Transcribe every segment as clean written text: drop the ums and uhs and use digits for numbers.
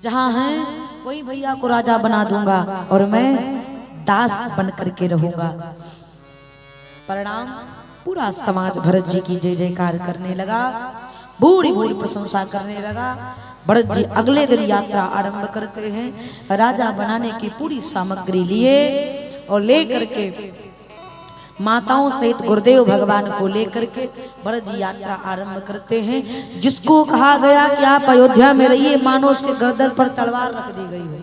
जहाँ है वही भैया को राजा बना दूंगा और मैं दास बन करके रहूंगा। परिणाम पूरा समाज भरत जी की जय जयकार करने लगा, बूढ़ी बूढ़ी प्रशंसा करने लगा। भरत जी अगले दिन यात्रा आरंभ करते हैं। राजा बनाने की पूरी सामग्री लिए और ले करके माताओं सहित गुरुदेव भगवान को लेकर के भरत जी यात्रा आरंभ करते हैं। जिसको कहा गया कि आप अयोध्या में रहिए, मानो उसके गर्दन पर तलवार रख दी गई हो।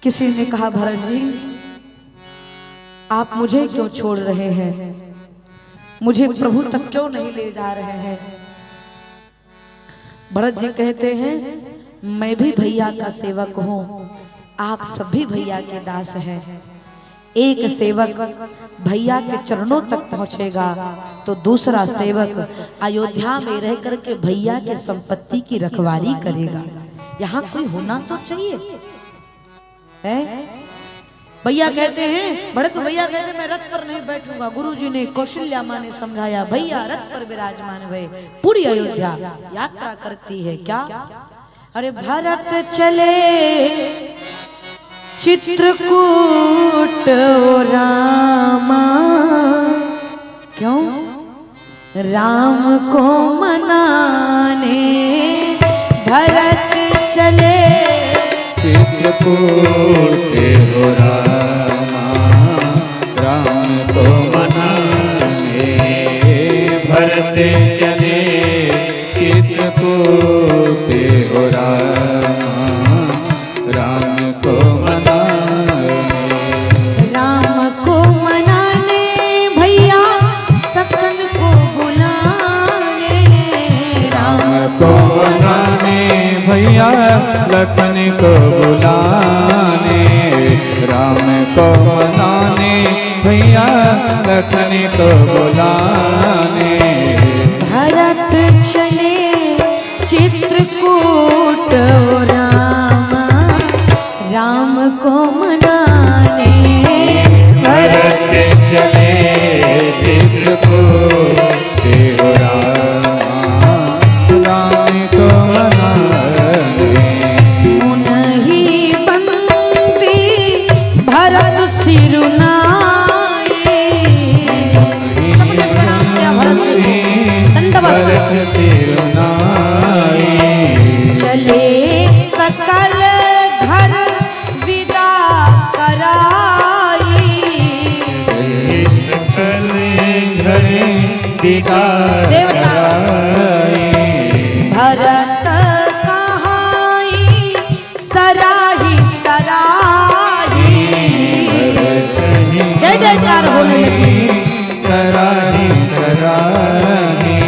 किसी ने कहा भरत जी आप मुझे क्यों छोड़ रहे हैं, मुझे प्रभु तक क्यों नहीं ले जा रहे हैं। भरत जी कहते हैं मैं भी भैया का सेवक हूं, आप सभी भैया के दास हैं। एक सेवक भैया के चरणों तक पहुंचेगा तो दूसरा सेवक अयोध्या में रह करके भैया के संपत्ति की रखवाली करेगा। यहाँ कोई होना तो चाहिए है। भैया कहते हैं, भरत भैया कहते हैं मैं रथ पर नहीं बैठूंगा। गुरुजी ने कौशल्या माँ ने समझाया, भैया रथ पर विराजमान हुए, पूरी अयोध्या यात्रा करती है क्या। अरे भरत चले चित्रकूट रामा, क्यों राम को मनाने भरत चले चित्रकूट रामा, राम को मनाने भरत चले चित्रकूट रामा, राम को मनाने भैया सखन को बुलाने, राम को मनाने भैया लखन को बुलाने, राम को मनाने भैया लखन को बुलाने। भरत चले चित्रकूट रामा, राम को मनाने भरत चले चित्रकूट रामा, राम को मनाने। उन्हीं बंदी भरत सिरुनाई, सबने प्रणाम किया भरत जी को, दंडवत। भरत सिरुनाई चले सकल घर विदा कराई, सकल घर विदा कराई। भरत कहाई सराही सराही, जय जयकार होने लगी। सराही सराही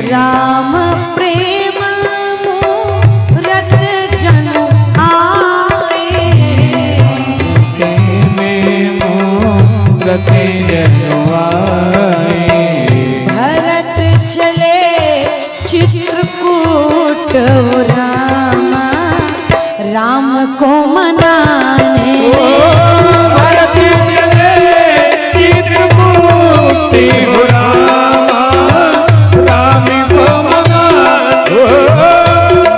राम प्रेम मूरत जन आए, मूरत जनवाए। भरत चले चित्रकूट रामा, राम को मनाने। भरत चले चित्रकूट रामा, राम को मनाने।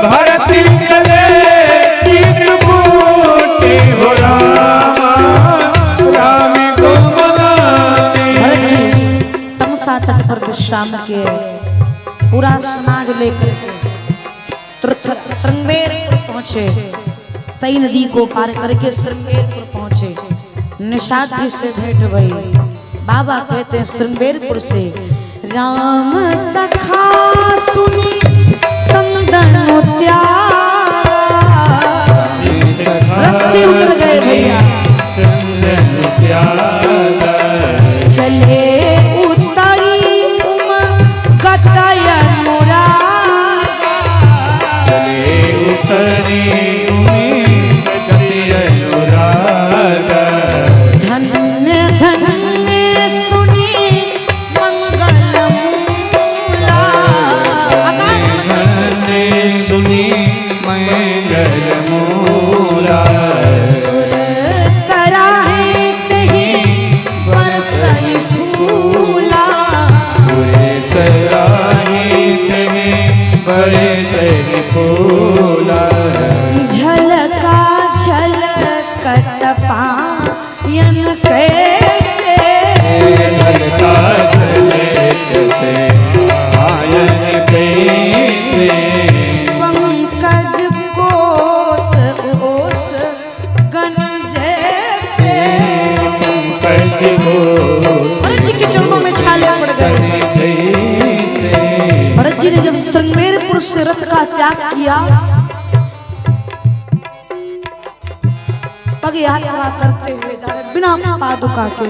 भरत चले चित्रकूट रामा, राम को मनाने। भरत जी तमसा तट पर विश्राम के पूरा समाज लेकर श्रृंगेरपुर पहुंचे। सई नदी को पार करके श्रृंगेरपुर पहुंचे। निषाद जी से भेंट भई। बाबा कहते हैं श्रृंगेरपुर से राम सखा सुनी संदन रथ से उतर गए भैया, चले उतरी गतय अनुराग, चले उतरी गतय अनुराग। धन्य धन्य सुनी मंगल मूला, आकाश सही फूला झलका झलकत पायन कैसे झलका झलकते आयन कैसे पंकज कोस ओस गण जैसे पंकज को भरत जी के चरणों में छाले पड़ गए। भरत जी ने जब श्रृंगेरपुर से रथ का त्याग किया, पग यात्रा करते हुए जा रहे बिना पादुका के,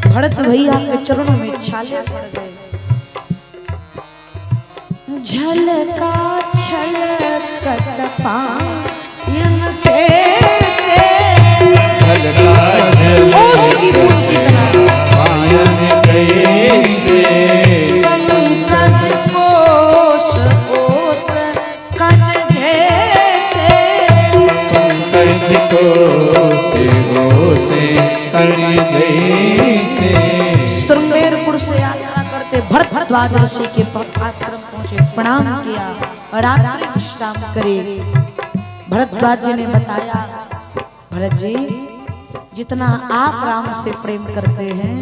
भरत भैया के चरणों में छाले पड़ गए। झलका छलकत पायन कैसे झलका ओस की बूंद की तरह आयन कैसे पंकज कोस ओस कण जैसे पंकज को से कण जैसे। श्रृंगेरपुर से यात्रा करते भरद्वाज ऋषि के आश्रम पहुंचे, प्रणाम किया, रात्रि विश्राम करे। भरद्वाज जी ने बताया, भरत जी जितना आप राम से प्रेम करते हैं,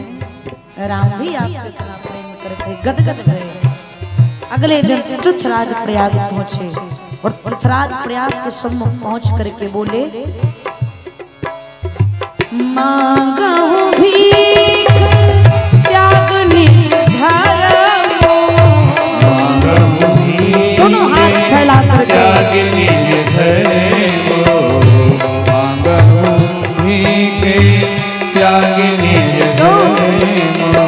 राम भी आपसे इतना प्रेम करते। गदगद गए। अगले दिन पृथ्वीराज प्रयाग पहुंचे और पृथ्वीराज प्रयाग के सम्मुख पहुंच करके बोले, मांगहु भीख त्याग निज धर्मो। दोनों हाथ फैला कर त्याग निज धर्मो मांगहु भीख त्याग निज धर्मो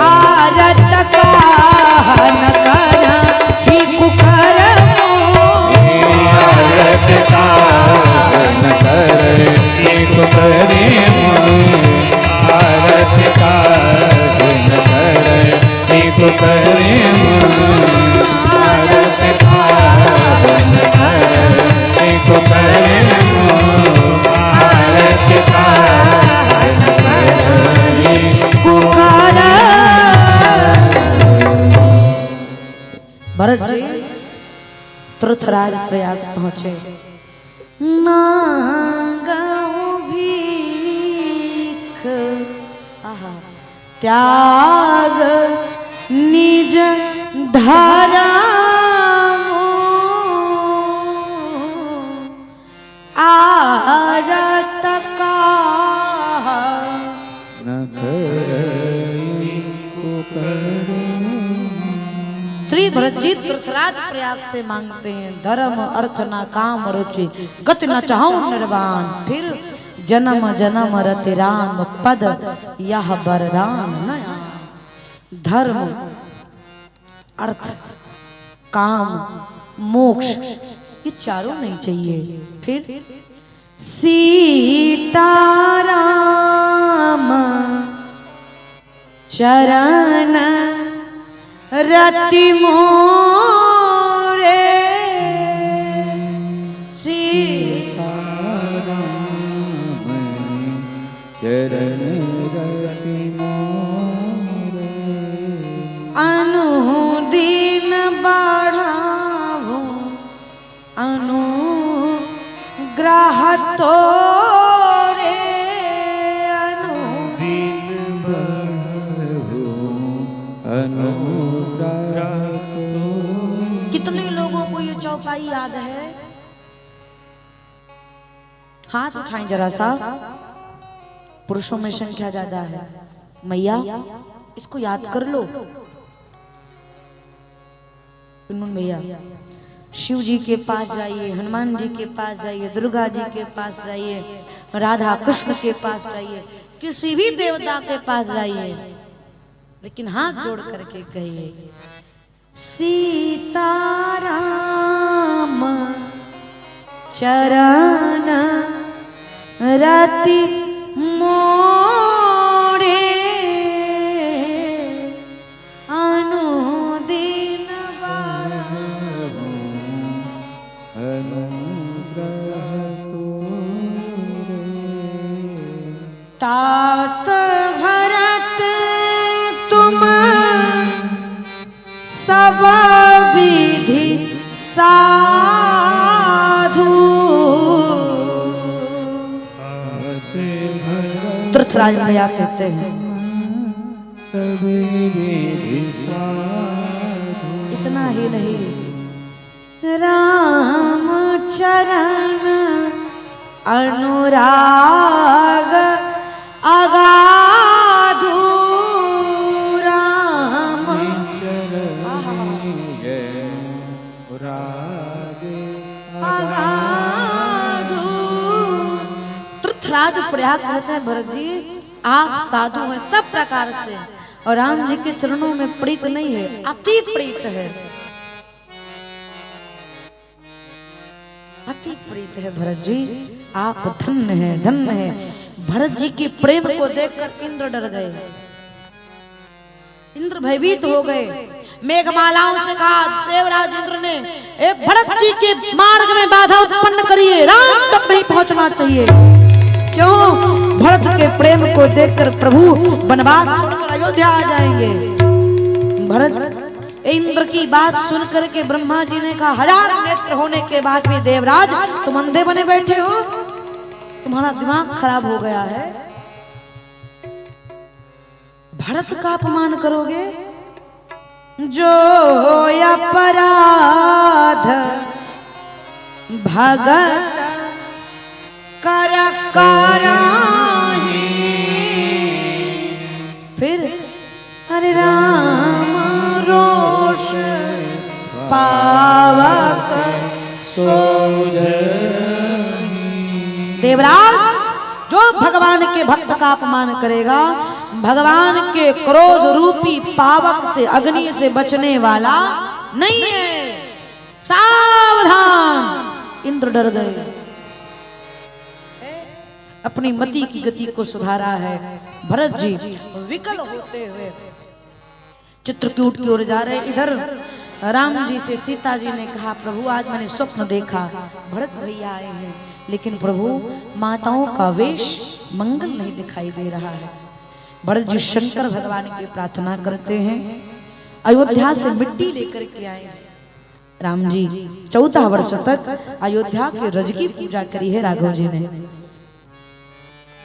आरत काहन कर ही कुकर्मो। आरत काहन कर ही कुकर्मो आरत काहन कर ही कुकर्मो आरत काहन कर ही कुकर्मो आरत काहन कर ही कुकर्म। भरत जी पृथ्वीराज प्रयाग पहुंचे। मांगहु भीख आहा त्याग निज धर्मो आरत काहन। श्री भरत जी पृथ्वीराज प्रयाग से मांगते हैं, धर्म अर्थ ना काम रुचि गति न चाहूं निर्वाण, फिर जन्म जन्म रति राम पद यह बरदान नया। धर्म अर्थ काम मोक्ष ये चारों नहीं चाहिए। फिर सीताराम चरण रति मोरे चरण रति मोरे अनुदीन बढ़ावो अनुग्रह तोरे दीन बहु अनुग्रह कितने लोगों को ये चौपाई याद है? हाथ उठाएं जरा सा। पुरुषों में संख्या ज्यादा है। मैया इसको याद कर लो। भैया शिव जी के पास जाइए, हनुमान जी के पास जाइए, दुर्गा जी के पास जाइए, राधा कृष्ण के पास जाइए, किसी भी देवता के पास जाइए, लेकिन हाथ जोड़ करके कहिए सीताराम चरण रति मोरे अनुदीन बढ़ावो अनुग्रह तोरे। तात भरत तुम सब सब विधि साधु। धृतराज भैया कहते हैं इतना ही नहीं, राम चरण अनुराग अगाधु। राम अगाधु। धृतराज प्रयाग कहते हैं भरत जी आप साधु हैं सब प्रकार से, और राम जी के चरणों में प्रीत नहीं है, अति प्रीत है, अति प्रीत है भरत जी, आप धन्य है, धन्य है। भरत जी के प्रेम को देखकर इंद्र डर गए, इंद्र भयभीत हो गए। मेघमालाओं से कहा देवराज इंद्र ने भरत जी के मार्ग में बाधा उत्पन्न करिए, राम तक नहीं पहुंचना चाहिए। क्यों? भरत के प्रेम को देखकर प्रभु वनवास छोड़कर अयोध्या आ जाएंगे। भरत इंद्र की बात सुनकर के ब्रह्मा जी ने कहा 1000 नेत्र होने के बाद भी देवराज तुम अंधे बने बैठे हो, तुम्हारा दिमाग खराब हो गया है। भरत का अपमान करोगे? जो अपराध भगत कर कराही, फिर हरे राम रोष पावक देवराज जो भगवान के भक्त का अपमान करेगा, भगवान के क्रोध रूपी पावक से अग्नि से बचने वाला नहीं है, सावधान। इंद्र डर गए, अपनी मति की गति को सुधारा है। भरत जी विकल होते हुए चित्रकूट की ओर जा रहे। इधर राम जी से सीता जी ने कहा प्रभु आज मैंने स्वप्न देखा, भरत भैया आए हैं, लेकिन प्रभु माताओं का वेश मंगल नहीं दिखाई दे रहा है। भरत जी शंकर भगवान की प्रार्थना करते हैं, अयोध्या से मिट्टी लेकर के आए। राम जी 14 वर्ष तक अयोध्या के रज की पूजा करी है राघव जी ने।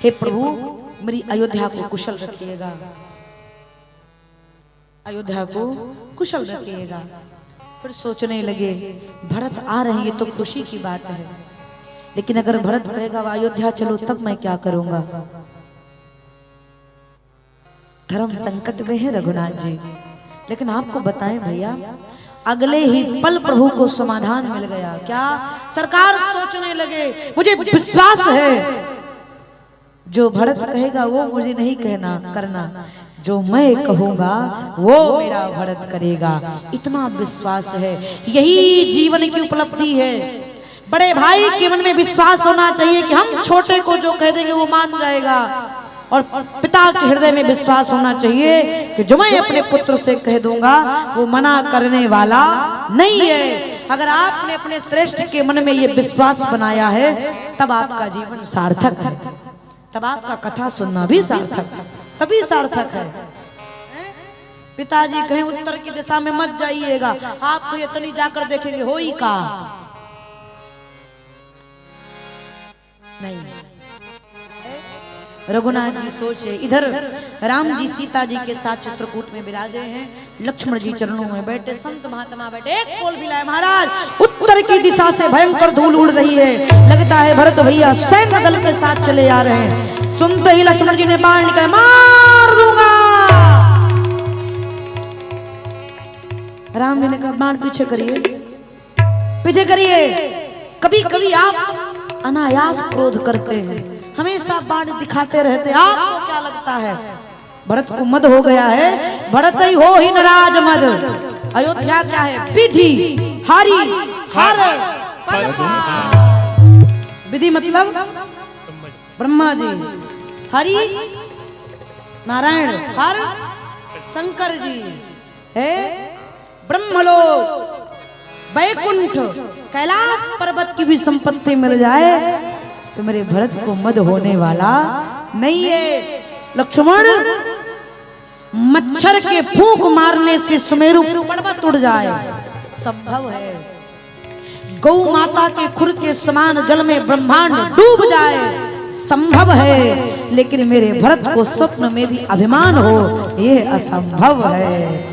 हे प्रभु मेरी अयोध्या को कुशल रखिएगा, अयोध्या को कुशल रखिएगा। फिर सोचने लगे भरत आ रहे हैं ये तो खुशी की बात है, लेकिन अगर भरत कहेगा अयोध्या चलो तब मैं क्या करूंगा। धर्म संकट में है रघुनाथ जी। लेकिन आपको बताएं भैया अगले ही पल प्रभु को समाधान मिल गया। क्या? सरकार सोचने लगे मुझे विश्वास है जो भरत कहेगा वो मुझे नहीं कहना करना, जो मैं कहूंगा वो मेरा भरत करेगा, इतना विश्वास है। यही जीवन की उपलब्धि है। बड़े भाई के मन में विश्वास होना चाहिए कि हम छोटे को जो कह देंगे वो मान जाएगा, और पिता के हृदय में विश्वास होना चाहिए कि जो मैं अपने पुत्र से कह दूंगा वो मना करने वाला नहीं है। अगर आपने अपने श्रेष्ठ के मन में ये विश्वास बनाया है तब आपका जीवन सार्थक है, तब आपका कथा सुनना भी सार्थक है, तभी सार्थक है। पिताजी कहीं उत्तर की दिशा में मत जाइएगा, आपको इतनी जाकर देखेंगे होई का नहीं। रघुनाथ जी सोचे, इधर राम जी सीता जी के साथ चित्रकूट में विराजे हैं, लक्ष्मण जी चरणों में बैठे, संत महात्मा बैठे। एक बोल बिलाए महाराज, उत्तर की दिशा से भयंकर धूल उड़ रही है, लगता है भरत भैया सैन्य दल के साथ चले आ रहे हैं। सुनते ही लक्ष्मण जी ने बाण निकाले, मार दूंगा। राम जी ने कहा बाण पीछे करिए, पीछे करिए। कभी कभी आप अनायास क्रोध करते हैं, हमेशा बाण दिखाते रहते हैं, आपको क्या लगता है? भरत को मद हो गया है, भरत ही हो ही नाराज मद। अयोध्या क्या है? विधि हरि हर विधि मतलब ब्रह्मा जी, हरि नारायण, हर शंकर जी है, ब्रह्मलोक वैकुंठ कैलाश पर्वत की भी संपत्ति मिल जाए तो मेरे भरत को मद होने वाला नहीं है। लक्ष्मण मच्छर के फूंक मारने से सुमेरु पर्वत उड़ जाए, संभव है। गौ माता के खुर के समान जल में ब्रह्मांड डूब जाए, संभव है। लेकिन मेरे भरत को स्वप्न में भी अभिमान हो, यह असंभव है।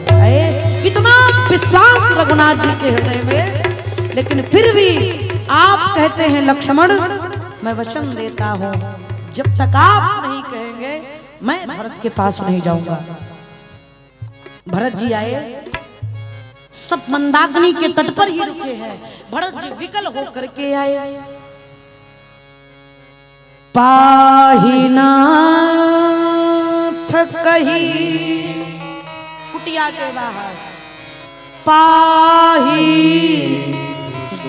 इतना विश्वास रघुनाथ जी के हृदय में, लेकिन फिर भी आप कहते हैं लक्ष्मण मैं वचन देता हूं, जब तक आप नहीं कहेंगे मैं भरत के पास नहीं जाऊंगा। भरत जी आए, सब मंदाकिनी के तट पर ही रुके हैं। भरत जी विकल होकर के आए। पाही नाथ कही कुटिया के बाहर, पाही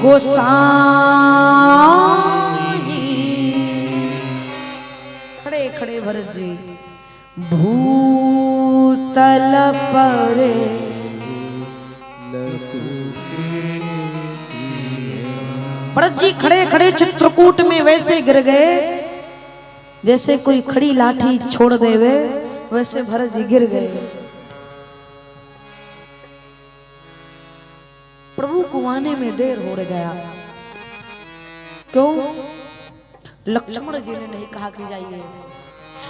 गोसाई। खड़े खड़े भरत जी भूतल परे, भरत जी खड़े खड़े चित्रकूट में वैसे गिर गए जैसे कोई खड़ी लाठी छोड़ देवे, वैसे भरत जी गिर गए। प्रभु को आने में देर हो गया। क्यों? लक्ष्मण जी ने नहीं कहा कि जाइए।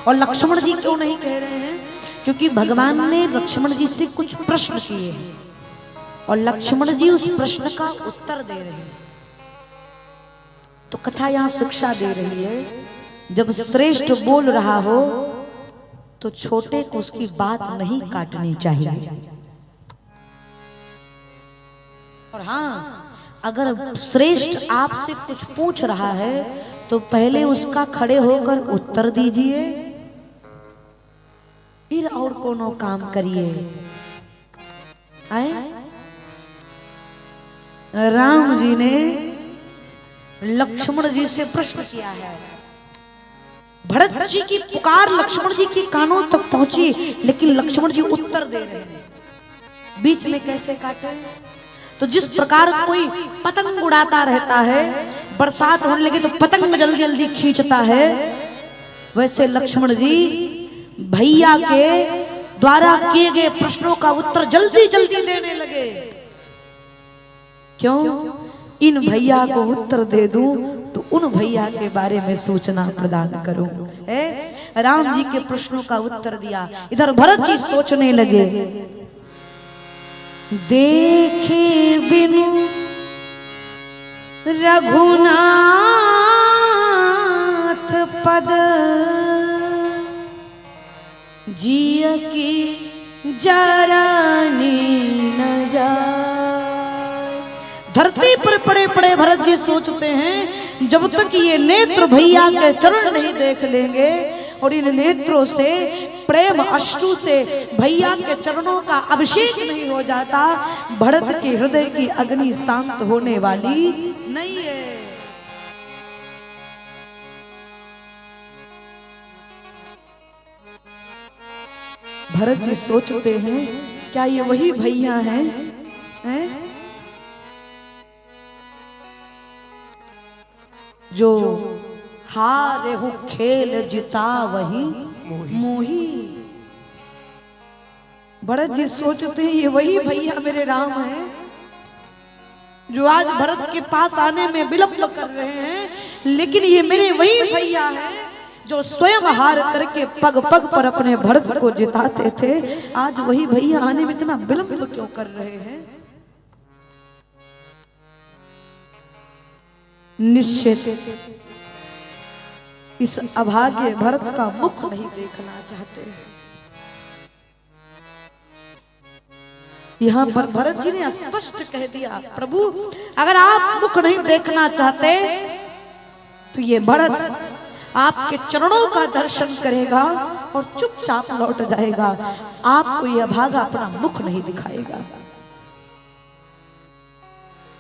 और लक्ष्मण जी क्यों नहीं कह रहे हैं? क्योंकि भगवान ने लक्ष्मण जी से कुछ प्रश्न किए हैं और लक्ष्मण जी उस प्रश्न का उत्तर दे रहे हैं। तो कथा यहां शिक्षा दे रही है, जब श्रेष्ठ बोल रहा हो तो छोटे को उसकी बात नहीं काटनी चाहिए। और हाँ, अगर श्रेष्ठ आपसे कुछ पूछ रहा है तो पहले उसका खड़े होकर उत्तर दीजिए, फिर और कोनो काम करिए। आए? राम जी ने लक्ष्मण जी से प्रश्न किया है। भरत जी की पुकार लक्ष्मण जी के कानों तक पहुंची, लेकिन लक्ष्मण जी उत्तर दे रहे हैं। बीच में कैसे काटे? तो जिस प्रकार कोई पतंग उड़ाता रहता है, बरसात होने लगे तो पतंग जल्दी जल्दी खींचता है, वैसे लक्ष्मण जी भैया के द्वारा किए गए प्रश्नों का उत्तर जल्दी जल्दी देने लगे। क्यों? इन भैया को उत्तर दे दूं तो उन भैया के बारे में सूचना प्रदान करूं। राम जी के प्रश्नों का उत्तर दिया। इधर भरत जी सोचने लगे, देखे बिनु रघुनाथ पद, जिय की जरानी न जाए। धरती पर पड़े पड़े भरत जी सोचते हैं, जब तक ये नेत्र भैया के चरण नहीं देख लेंगे और इन नेत्रों से प्रेम अश्रु से भैया के चरणों का अभिषेक नहीं हो जाता, भरत के हृदय की अग्नि शांत होने वाली नहीं है। भरत जी सोचते हैं, क्या ये वही भैया हैं? जो हारे हूं खेल जिता वही मोही। भरत जी सोचते हैं, ये वही भैया मेरे राम हैं जो आज भरत के पास आने में विलंब कर रहे हैं, लेकिन ये मेरे वही भैया हैं जो स्वयं हार करके पग पग पर अपने भरत को जिताते थे। आज वही भैया आने में इतना विलंब क्यों कर रहे हैं? निश्चित इस अभागे भरत का मुख नहीं देखना चाहते। यहां पर भरत जी ने स्पष्ट कह दिया, प्रभु अगर आप मुख नहीं देखना चाहते तो ये भरत आपके चरणों का दर्शन करेगा और चुपचाप लौट जाएगा। आपको यह अभागा अपना मुख नहीं दिखाएगा।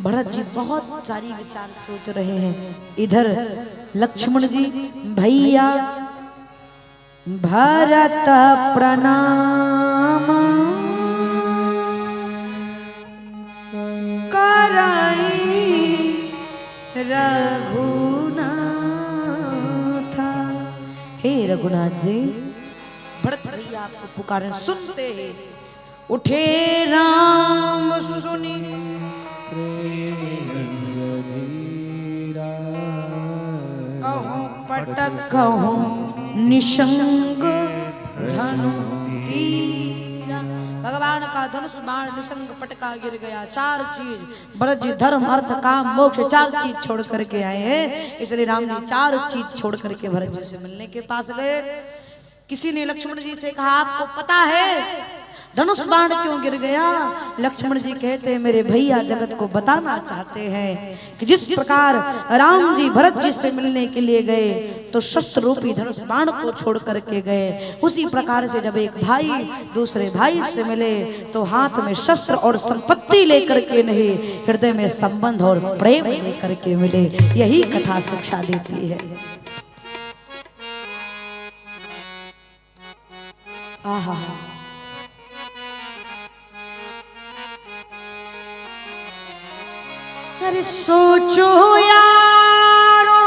भरत जी बहुत सारी विचार सोच रहे हैं। इधर लक्ष्मण जी, भैया भरत प्रणाम कराई रघुनाथ। हे रघुनाथ जी, भरत भैया आपको पुकारे। सुनते ही उठे राम सुनी कहूँ पटक कहूँ निशंग धनु तीरा। भगवान का धनुष बाण निशंग पटका गिर गया। चार चीज भरत जी धर्म अर्थ काम मोक्ष चार चीज छोड़ करके आए हैं, इसलिए राम जी चार चीज छोड़ करके भरत जी से मिलने के पास गए। किसी ने लक्ष्मण जी से कहा आपको पता है धनुष बाण क्यों गिर गया? लक्ष्मण जी कहते मेरे भैया जगत को बताना चाहते हैं कि जिस प्रकार राम जी भरत जी से मिलने के लिए गए तो शस्त्र रूपी धनुष बाण को छोड़ करके गए, उसी प्रकार से जब एक भाई दूसरे भाई से मिले तो हाथ में शस्त्र और संपत्ति लेकर के नहीं, हृदय में संबंध और प्रेम लेकर के मिले। यही कथा शिक्षा देती है। आहा अरे सोचो यारो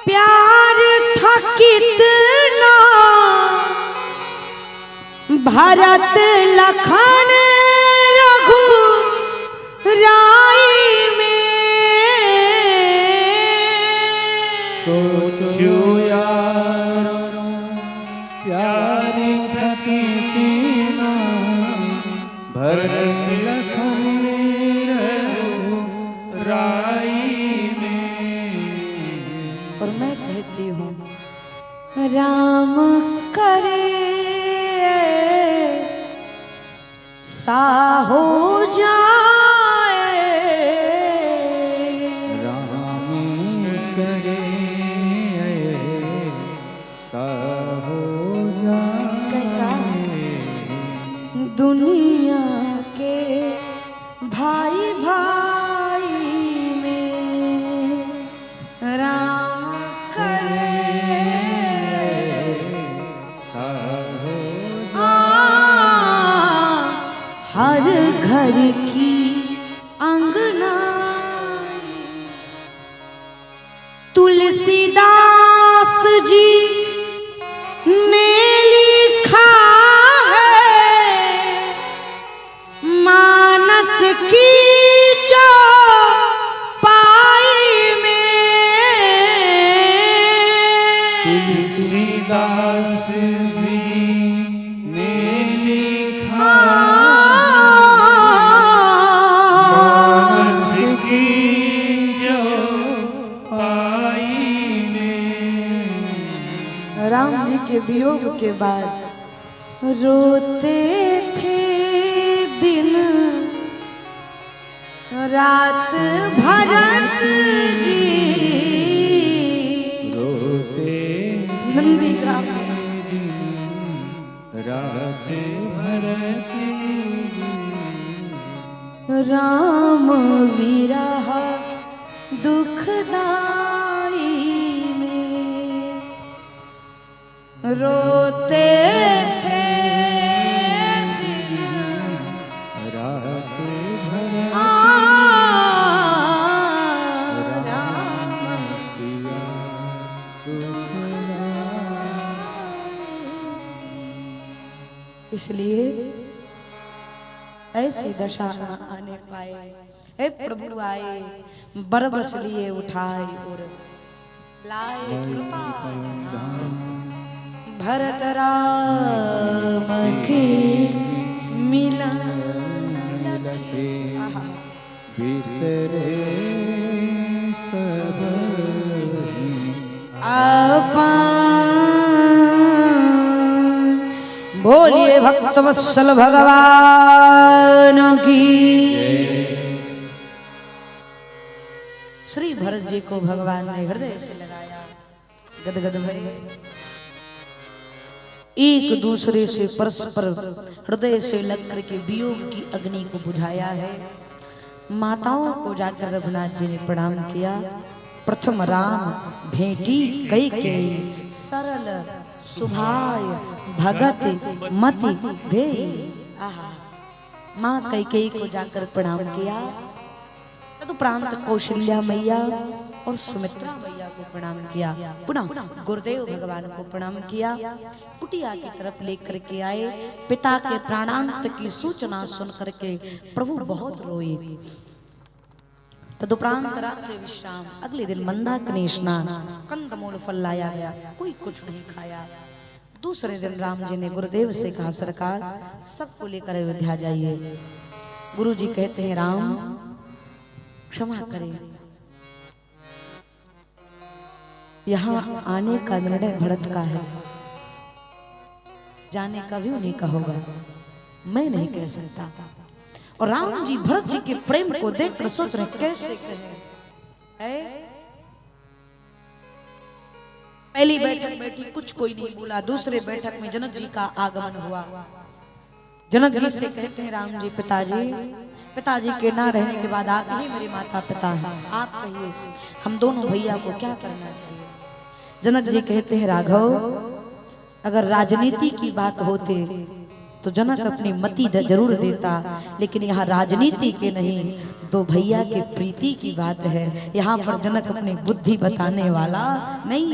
प्यार था कितना भरत लखन रघु राई में। सोचो यारो प्यार था कितना भरत लखन और मैं कहती हूँ राम करे सा हो जाए, राम करे सा हो जाए। कैसा? दुनिया के भाई भाई में राम करे सा हो हर घर की अंगना। तुलसीदास जी ने लिखा है मानस की चौपाई में। तुलसीदास जी ने लिखा मानस की चौपाई में। राम जी के वियोग के बाद रोते थे दिन रात भरत जी। रोते नंदी ग्राम रात भरत राम विरह दुखदाई में रोते थे दिन रात राम सिया इसलिए ऐसी दशा न आने पाए। हे प्रभु आए बरबस लिए उठाए और लाए कृपा भरत राम के मिलन लखे। आहा। बिसरे सब अपन बोलिए भक्तवत्सल भगवान की। श्री भरत जी को भगवान ने हृदय से लगाया, गदगद भरे एक दूसरे से परस्पर हृदय से लगकर के वियोग की अग्नि को बुझाया है। माताओं को जाकर रघुनाथ जी ने प्रणाम किया। प्रथम राम भेंटी कई कई सरल सुभाय भगत मति भे। आहा माँ कैकेयी को जाकर प्रणाम किया। तो प्रांत कौशल्या मैया और सुमित्रा मैया को प्रणाम किया। पुनः गुरुदेव भगवान को प्रणाम किया। कुटिया की तरफ लेकर के आए। पिता के प्राणांत की सूचना सुन करके प्रभु बहुत रोए। तदुपरांत रात्रि विश्राम, अगले दिन मंदाकिनी स्नान, कंदमूल फल लाया गया, कोई कुछ नहीं खाया। दूसरे दिन राम जी ने गुरुदेव से कहा, सरकार सबको लेकर अयोध्या जाइए। गुरु जी कहते हैं, राम क्षमा करें, यहाँ आने का निर्णय भरत का है, जाने का भी उन्हीं का होगा, मैं नहीं कह सकता। और राम जी भरत जी के प्रेम को देखकर सोच रहे कैसे कहें। पहली बैठक बैठी, कुछ कोई नहीं बोला। दूसरे बैठक में जनक जी का आगमन हुआ। जनक जी से कहते हैं, राम जी पिताजी के ना रहने के बाद आप ही मेरे माता पिता हैं, आप कहिए हम दोनों भैया को क्या करना चाहिए। जनक जी कहते हैं, राघव अगर राजनीति की बात होते तो जनक अपनी मति जरूर देता, लेकिन यहाँ राजनीति के नहीं, दो भैया के प्रीति की बात है। यहाँ पर जनक अपनी बुद्धि बताने वाला नहीं है।